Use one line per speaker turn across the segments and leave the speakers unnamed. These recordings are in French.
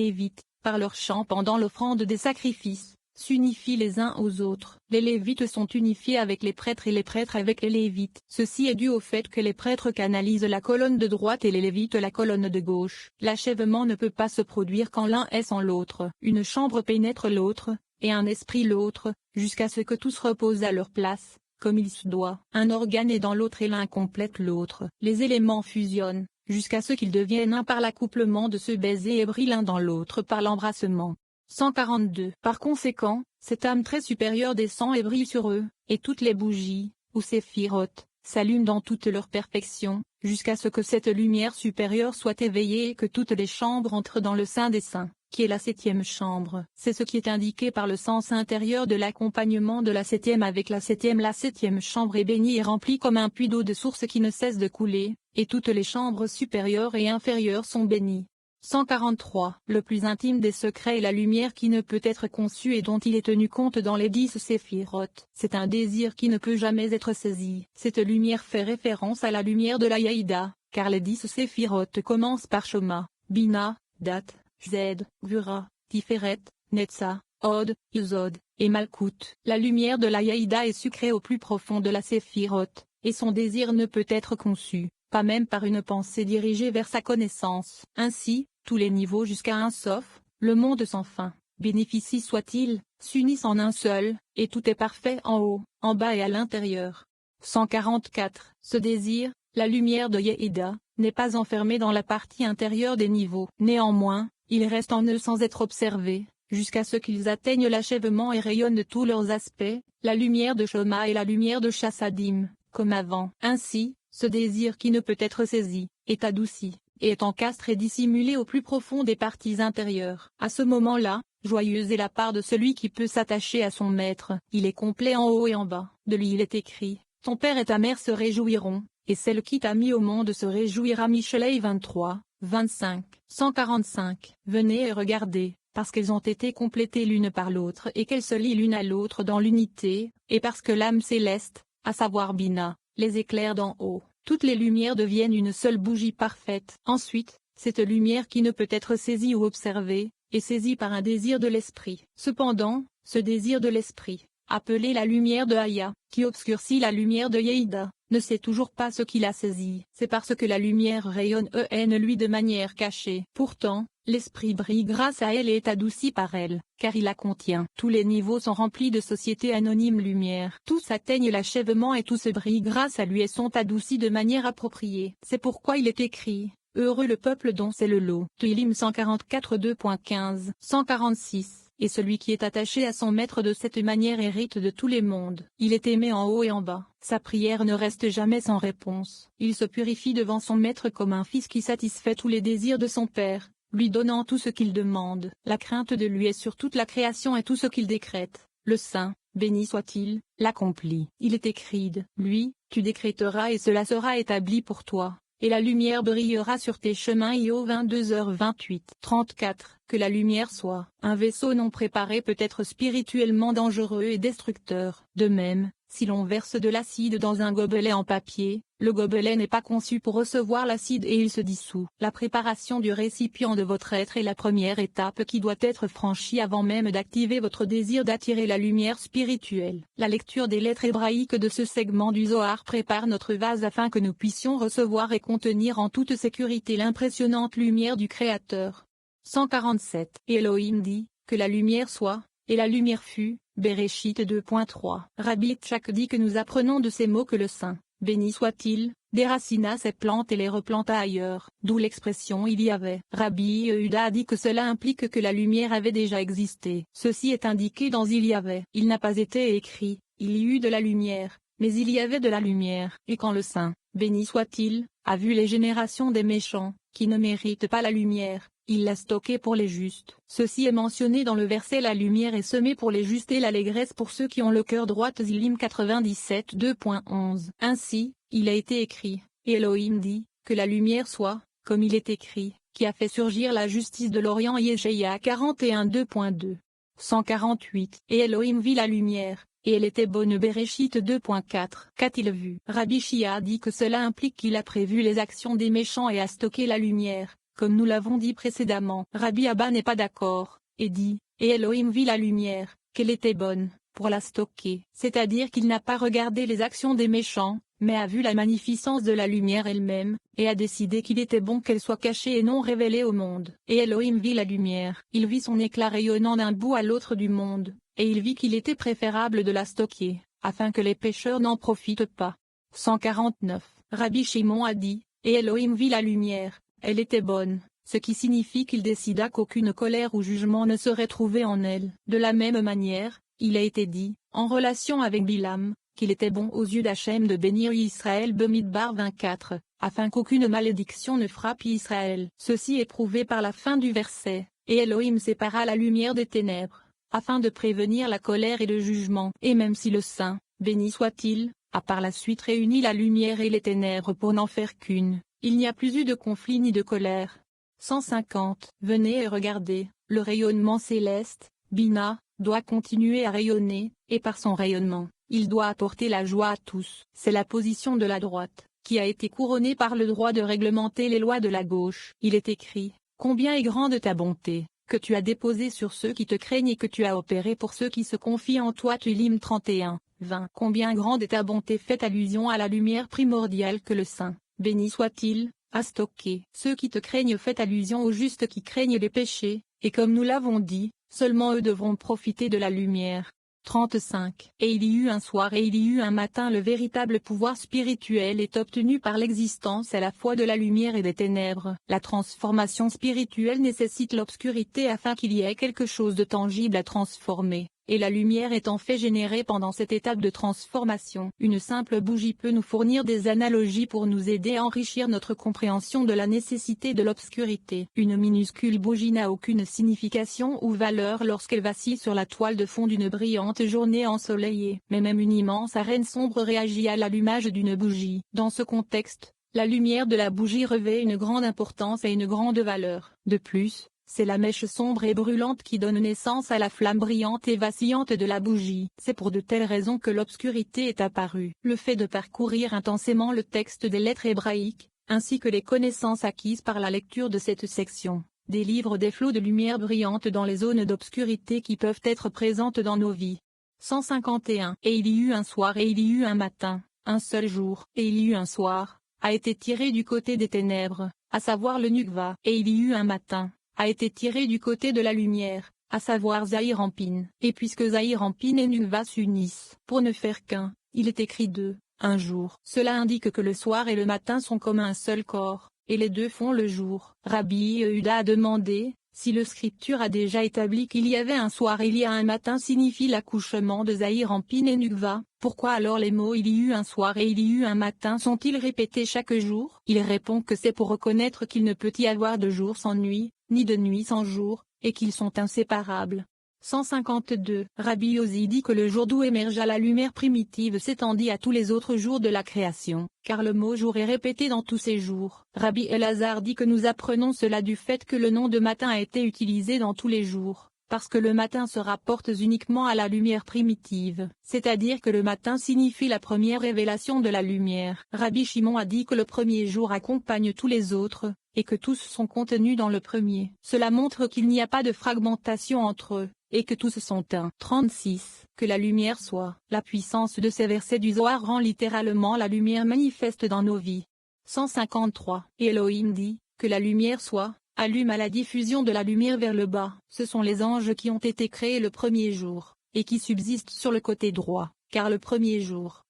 Lévites, par leur chant pendant l'offrande des sacrifices, s'unifient les uns aux autres. Les Lévites sont unifiés avec les prêtres et les prêtres avec les Lévites. Ceci est dû au fait que les prêtres canalisent la colonne de droite et les Lévites la colonne de gauche. L'achèvement ne peut pas se produire quand l'un est sans l'autre. Une chambre pénètre l'autre, et un esprit l'autre, jusqu'à ce que tous reposent à leur place, comme il se doit. Un organe est dans l'autre et l'un complète l'autre. Les éléments fusionnent, jusqu'à ce qu'ils deviennent un par l'accouplement de ce baiser et brillent l'un dans l'autre par l'embrassement. 142. Par conséquent, cette âme très supérieure descend et brille sur eux, et toutes les bougies, ou séphirotes, s'allument dans toute leur perfection, jusqu'à ce que cette lumière supérieure soit éveillée et que toutes les chambres entrent dans le Saint des Saints, qui est la 7e chambre. C'est ce qui est indiqué par le sens intérieur de l'accompagnement de la 7e avec la 7e. La 7e chambre est bénie et remplie comme un puits d'eau de source qui ne cesse de couler, et toutes les chambres supérieures et inférieures sont bénies. 143. Le plus intime des secrets est la lumière qui ne peut être conçue et dont il est tenu compte dans les 10 séphirotes. C'est un désir qui ne peut jamais être saisi. Cette lumière fait référence à la lumière de la Yaïda, car les 10 séphirotes commencent par Shoma, Bina, Dat, Zed, Gvura, Tiferet, Netza, Od, Yesod, et Malkout. La lumière de la Yaïda est sucrée au plus profond de la séphirote, et son désir ne peut être conçu, pas même par une pensée dirigée vers sa connaissance. Ainsi, tous les niveaux jusqu'à un sauf, le monde sans fin, bénéficie soit-il, s'unissent en un seul, et tout est parfait en haut, en bas et à l'intérieur. 144. Ce désir, la lumière de Yehuda, n'est pas enfermé dans la partie intérieure des niveaux. Néanmoins, il reste en eux sans être observé, jusqu'à ce qu'ils atteignent l'achèvement et rayonnent de tous leurs aspects, la lumière de Shoma et la lumière de Chassadim, comme avant. Ainsi, ce désir qui ne peut être saisi, est adouci, et est encastré et dissimulé au plus profond des parties intérieures. À ce moment-là, joyeuse est la part de celui qui peut s'attacher à son maître. Il est complet en haut et en bas. De lui il est écrit, ton père et ta mère se réjouiront, et celle qui t'a mis au monde se réjouira. Michelet 23, 25. 145. Venez et regardez, parce qu'elles ont été complétées l'une par l'autre et qu'elles se lient l'une à l'autre dans l'unité, et parce que l'âme céleste, à savoir Bina, les éclairs d'en haut, toutes les lumières deviennent une seule bougie parfaite. Ensuite, cette lumière qui ne peut être saisie ou observée, est saisie par un désir de l'esprit. Cependant, ce désir de l'esprit, appelé la lumière de Haya, qui obscurcit la lumière de Yehuda, ne sait toujours pas ce qu'il a saisi. C'est parce que la lumière rayonne lui de manière cachée. Pourtant, l'esprit brille grâce à elle et est adouci par elle, car il la contient. Tous les niveaux sont remplis de sociétés anonymes lumière. Tous atteignent l'achèvement et tous brillent grâce à lui et sont adoucis de manière appropriée. C'est pourquoi il est écrit, heureux le peuple dont c'est le lot. Tehillim 144 2.15. 146. Et celui qui est attaché à son maître de cette manière hérite de tous les mondes. Il est aimé en haut et en bas. Sa prière ne reste jamais sans réponse. Il se purifie devant son maître comme un fils qui satisfait tous les désirs de son père, lui donnant tout ce qu'il demande. La crainte de lui est sur toute la création et tout ce qu'il décrète. Le Saint, béni soit-il, l'accomplit. Il est écrit, lui, tu décréteras et cela sera établi pour toi. Et la lumière brillera sur tes chemins. Io 22h28. 34. Que la lumière soit. Un vaisseau non préparé peut être spirituellement dangereux et destructeur. De même, si l'on verse de l'acide dans un gobelet en papier, le gobelet n'est pas conçu pour recevoir l'acide et il se dissout. La préparation du récipient de votre être est la première étape qui doit être franchie avant même d'activer votre désir d'attirer la lumière spirituelle. La lecture des lettres hébraïques de ce segment du Zohar prépare notre vase afin que nous puissions recevoir et contenir en toute sécurité l'impressionnante lumière du Créateur. 147. Et Elohim dit, que la lumière soit, et la lumière fut. Bereshit 2.3. Rabbi Tchak dit que nous apprenons de ces mots que le Saint, béni soit-il, déracina ces plantes et les replanta ailleurs, d'où l'expression il y avait. Rabbi Yehuda a dit que cela implique que la lumière avait déjà existé. Ceci est indiqué dans il y avait. Il n'a pas été écrit, il y eut de la lumière, mais il y avait de la lumière. Et quand le Saint, béni soit-il, a vu les générations des méchants, qui ne méritent pas la lumière, il l'a stockée pour les justes. Ceci est mentionné dans le verset la lumière est semée pour les justes et l'allégresse pour ceux qui ont le cœur droit. Tehillim 97 2.11. Ainsi, il a été écrit, et Elohim dit, que la lumière soit, comme il est écrit, qui a fait surgir la justice de l'Orient. Yeshaïa 41 2.2. 148. Et Elohim vit la lumière, et elle était bonne. Bereshit 2.4. Qu'a-t-il vu? Rabbi Shia dit que cela implique qu'il a prévu les actions des méchants et a stocké la lumière, comme nous l'avons dit précédemment. Rabbi Abba n'est pas d'accord, et dit, et Elohim vit la lumière, qu'elle était bonne, pour la stocker. C'est-à-dire qu'il n'a pas regardé les actions des méchants, mais a vu la magnificence de la lumière elle-même, et a décidé qu'il était bon qu'elle soit cachée et non révélée au monde. Et Elohim vit la lumière. Il vit son éclat rayonnant d'un bout à l'autre du monde, et il vit qu'il était préférable de la stocker, afin que les pécheurs n'en profitent pas. 149. Rabbi Shimon a dit, et Elohim vit la lumière, elle était bonne, ce qui signifie qu'il décida qu'aucune colère ou jugement ne serait trouvé en elle. De la même manière, il a été dit, en relation avec Bilam, qu'il était bon aux yeux d'Hachem de bénir Israël Bemidbar 24, afin qu'aucune malédiction ne frappe Israël. Ceci est prouvé par la fin du verset, et Elohim sépara la lumière des ténèbres, afin de prévenir la colère et le jugement. Et même si le Saint, béni soit-il, a par la suite réuni la lumière et les ténèbres pour n'en faire qu'une, il n'y a plus eu de conflit ni de colère. 150. Venez et regardez, le rayonnement céleste, Bina, doit continuer à rayonner, et par son rayonnement, il doit apporter la joie à tous. C'est la position de la droite, qui a été couronnée par le droit de réglementer les lois de la gauche. Il est écrit, combien est grande ta bonté, que tu as déposée sur ceux qui te craignent et que tu as opéré pour ceux qui se confient en toi. Tulim 31, 20. Combien grande est ta bonté, fait allusion à la lumière primordiale que le Saint, béni soit-il, a stocké. Ceux qui te craignent fait allusion aux justes qui craignent les péchés, et comme nous l'avons dit, seulement eux devront profiter de la lumière. 35. Et il y eut un soir et il y eut un matin. Le véritable pouvoir spirituel est obtenu par l'existence à la fois de la lumière et des ténèbres. La transformation spirituelle nécessite l'obscurité afin qu'il y ait quelque chose de tangible à transformer, et la lumière est en fait générée pendant cette étape de transformation. Une simple bougie peut nous fournir des analogies pour nous aider à enrichir notre compréhension de la nécessité de l'obscurité. Une minuscule bougie n'a aucune signification ou valeur lorsqu'elle vacille sur la toile de fond d'une brillante journée ensoleillée. Mais même une immense arène sombre réagit à l'allumage d'une bougie. Dans ce contexte, la lumière de la bougie revêt une grande importance et une grande valeur. De plus, c'est la mèche sombre et brûlante qui donne naissance à la flamme brillante et vacillante de la bougie. C'est pour de telles raisons que l'obscurité est apparue. Le fait de parcourir intensément le texte des lettres hébraïques, ainsi que les connaissances acquises par la lecture de cette section, délivre des flots de lumière brillante dans les zones d'obscurité qui peuvent être présentes dans nos vies. 151. Et il y eut un soir et il y eut un matin, un seul jour, et il y eut un soir, a été tiré du côté des ténèbres, à savoir le Nukva, et il y eut un matin, a été tiré du côté de la lumière, à savoir Zahir-Anpin. Et puisque Zahir-Anpin et Nukva s'unissent, pour ne faire qu'un, il est écrit deux, un jour. Cela indique que le soir et le matin sont comme un seul corps, et les deux font le jour. Rabbi Yehuda a demandé, si le scripture a déjà établi qu'il y avait un soir et il y a un matin signifie l'accouchement de Zahir-Anpin et Nukva, pourquoi alors les mots il y eut un soir et il y eut un matin sont-ils répétés chaque jour? Il répond que c'est pour reconnaître qu'il ne peut y avoir de jour sans nuit, ni de nuit sans jour, et qu'ils sont inséparables. 152. Rabbi Yossi dit que le jour d'où émergea la lumière primitive s'étendit à tous les autres jours de la création, car le mot jour est répété dans tous ces jours. Rabbi Elazar dit que nous apprenons cela du fait que le nom de matin a été utilisé dans tous les jours, parce que le matin se rapporte uniquement à la lumière primitive, c'est-à-dire que le matin signifie la première révélation de la lumière. Rabbi Shimon a dit que le premier jour accompagne tous les autres, et que tous sont contenus dans le premier. Cela montre qu'il n'y a pas de fragmentation entre eux, et que tous sont un. 36. Que la lumière soit. La puissance de ces versets du Zohar rend littéralement la lumière manifeste dans nos vies. 153. Et Elohim dit, que la lumière soit, allume à la diffusion de la lumière vers le bas. Ce sont les anges qui ont été créés le premier jour, et qui subsistent sur le côté droit, car le premier jour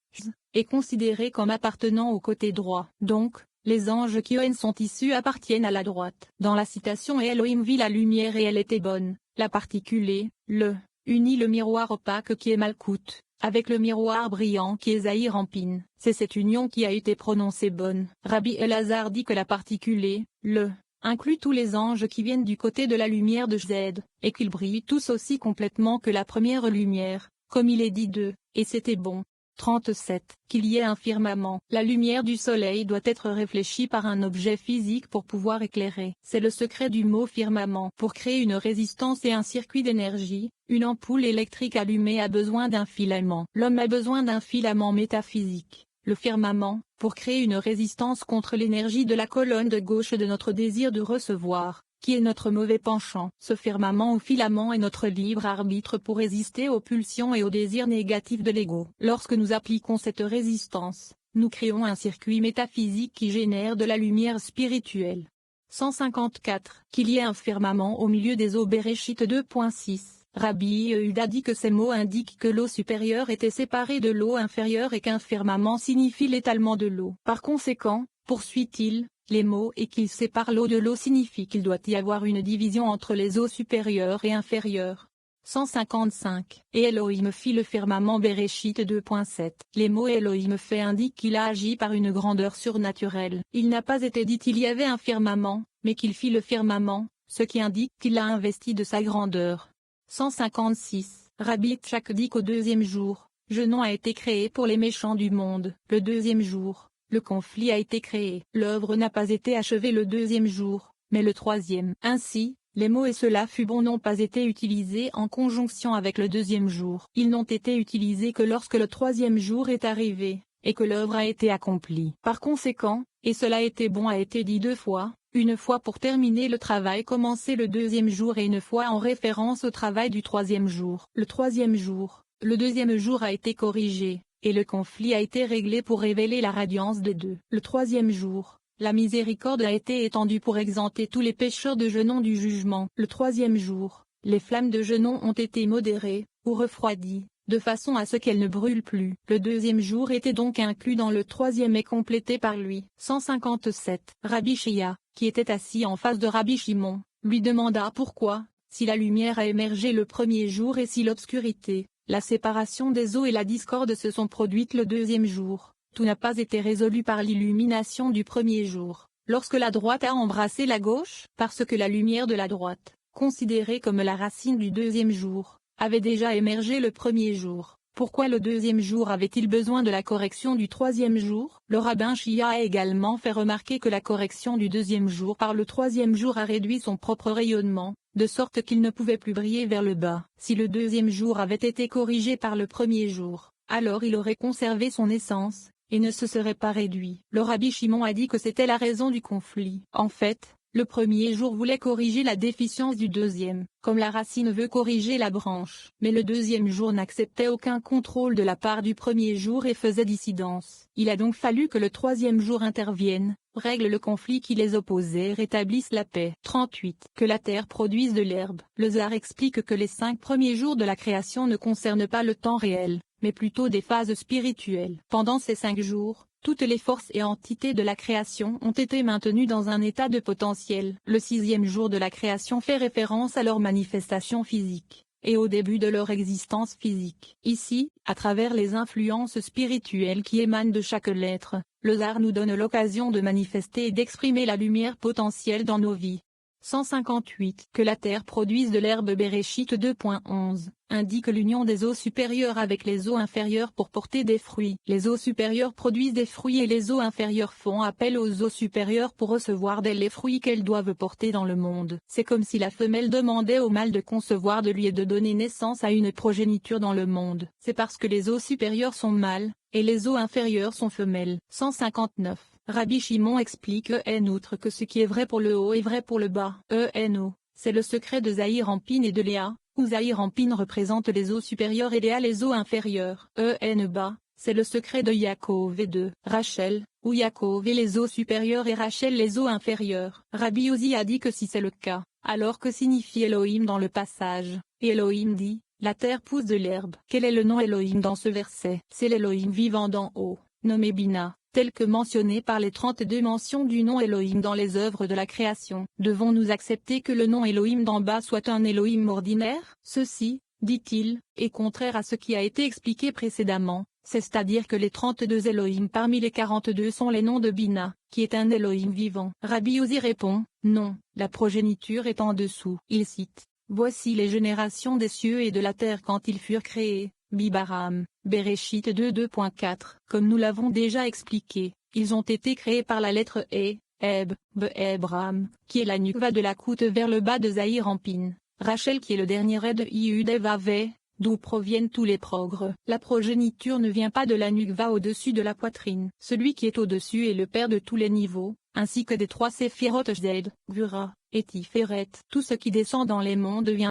est considéré comme appartenant au côté droit. Donc, les anges qui sont issus appartiennent à la droite. Dans la citation et Elohim vit la lumière et elle était bonne, la particule est, unit le miroir opaque qui est Malkout, avec le miroir brillant qui est Zahir-Anpin. C'est cette union qui a été prononcée bonne. Rabbi Elazar dit que la particule est, inclut tous les anges qui viennent du côté de la lumière de Z, et qu'ils brillent tous aussi complètement que la première lumière, comme il est dit d'eux, et c'était bon. 37. Qu'il y ait un firmament. La lumière du soleil doit être réfléchie par un objet physique pour pouvoir éclairer. C'est le secret du mot firmament. Pour créer une résistance et un circuit d'énergie, une ampoule électrique allumée a besoin d'un filament. L'homme a besoin d'un filament métaphysique. le firmament, pour créer une résistance contre l'énergie de la colonne de gauche de notre désir de recevoir, qui est notre mauvais penchant. Ce firmament ou filament est notre libre arbitre pour résister aux pulsions et aux désirs négatifs de l'ego. Lorsque nous appliquons cette résistance, nous créons un circuit métaphysique qui génère de la lumière spirituelle. 154. Qu'il y ait un firmament au milieu des eaux. Bereshit 2.6. Rabbi Yehuda dit que ces mots indiquent que l'eau supérieure était séparée de l'eau inférieure et qu'un firmament signifie l'étalement de l'eau. Par conséquent, poursuit-il, les mots et qu'il sépare l'eau de l'eau signifient qu'il doit y avoir une division entre les eaux supérieures et inférieures. 155. Et Elohim fit le firmament. Bereshit 2.7. Les mots Elohim fait indiquent qu'il a agi par une grandeur surnaturelle. Il n'a pas été dit il y avait un firmament, mais qu'il fit le firmament, ce qui indique qu'il l'a investi de sa grandeur. 156. Rabbi Tchak dit qu'au deuxième jour, Genon a été créé pour les méchants du monde. Le deuxième jour, le conflit a été créé. L'œuvre n'a pas été achevée le deuxième jour, mais le troisième. Ainsi, les mots et cela fut bon n'ont pas été utilisés en conjonction avec le deuxième jour. Ils n'ont été utilisés que lorsque le troisième jour est arrivé, et que l'œuvre a été accomplie. Par conséquent, et cela a été bon a été dit deux fois, une fois pour terminer le travail commencé le deuxième jour et une fois en référence au travail du troisième jour. Le troisième jour, le deuxième jour a été corrigé, et le conflit a été réglé pour révéler la radiance des deux. Le troisième jour, la miséricorde a été étendue pour exempter tous les pécheurs de Genon du jugement. Le troisième jour, les flammes de Genon ont été modérées, ou refroidies, de façon à ce qu'elles ne brûlent plus. Le deuxième jour était donc inclus dans le troisième et complété par lui. 157. Rabbi Shia, qui était assis en face de Rabbi Shimon, lui demanda pourquoi, si la lumière a émergé le premier jour et si l'obscurité, la séparation des eaux et la discorde se sont produites le deuxième jour, tout n'a pas été résolu par l'illumination du premier jour, lorsque la droite a embrassé la gauche, parce que la lumière de la droite, considérée comme la racine du deuxième jour, avait déjà émergé le premier jour. Pourquoi le deuxième jour avait-il besoin de la correction du troisième jour? Le rabbin Shia a également fait remarquer que la correction du deuxième jour par le troisième jour a réduit son propre rayonnement, de sorte qu'il ne pouvait plus briller vers le bas. Si le deuxième jour avait été corrigé par le premier jour, alors il aurait conservé son essence, et ne se serait pas réduit. Le rabbi Shimon a dit que c'était la raison du conflit. En fait, le premier jour voulait corriger la déficience du deuxième, comme la racine veut corriger la branche. Mais le deuxième jour n'acceptait aucun contrôle de la part du premier jour et faisait dissidence. Il a donc fallu que le troisième jour intervienne, règle le conflit qui les opposait et rétablisse la paix. 38. Que la terre produise de l'herbe. Le Zohar explique que les 5 premiers jours de la création ne concernent pas le temps réel, mais plutôt des phases spirituelles. Pendant ces 5 jours, toutes les forces et entités de la création ont été maintenues dans un état de potentiel. Le 6e jour de la création fait référence à leur manifestation physique, et au début de leur existence physique. Ici, à travers les influences spirituelles qui émanent de chaque lettre, le Zohar nous donne l'occasion de manifester et d'exprimer la lumière potentielle dans nos vies. 158. Que la terre produise de l'herbe. Bereshit 2.11, indique l'union des eaux supérieures avec les eaux inférieures pour porter des fruits. Les eaux supérieures produisent des fruits et les eaux inférieures font appel aux eaux supérieures pour recevoir d'elles les fruits qu'elles doivent porter dans le monde. C'est comme si la femelle demandait au mâle de concevoir de lui et de donner naissance à une progéniture dans le monde. C'est parce que les eaux supérieures sont mâles, et les eaux inférieures sont femelles. 159. Rabbi Shimon explique outre que ce qui est vrai pour le haut est vrai pour le bas. C'est le secret de Zahir Ampin et de Léa, où Zahir Ampin représente les eaux supérieures et Léa les eaux inférieures. Bas, c'est le secret de Yaakov et de Rachel, où Yaakov est les eaux supérieures et Rachel les eaux inférieures. Rabbi Uzi a dit que si c'est le cas, alors que signifie Elohim dans le passage? Et Elohim dit, la terre pousse de l'herbe. Quel est le nom Elohim dans ce verset? C'est l'Elohim vivant d'en haut, nommé Bina, tel que mentionné par les 32 mentions du nom Elohim dans les œuvres de la création. Devons-nous accepter que le nom Elohim d'en bas soit un Elohim ordinaire? Ceci, dit-il, est contraire à ce qui a été expliqué précédemment, c'est-à-dire que les 32 Elohim parmi les 42 sont les noms de Bina, qui est un Elohim vivant. Rabbi Uzi répond, non, la progéniture est en dessous. Il cite, voici les générations des cieux et de la terre quand ils furent créés. Bibaram, Bereshit 2.4. Comme nous l'avons déjà expliqué, ils ont été créés par la lettre Ebram, qui est la nukva de la coute vers le bas de Zahir Ampin, Rachel qui est le dernier de Iud Vav, d'où proviennent tous les progrès. La progéniture ne vient pas de la nuque, va au-dessus de la poitrine. Celui qui est au-dessus est le père de tous les niveaux, ainsi que des trois séphirotes Jed, Gvura et Tiferet. Tout ce qui descend dans les mondes vient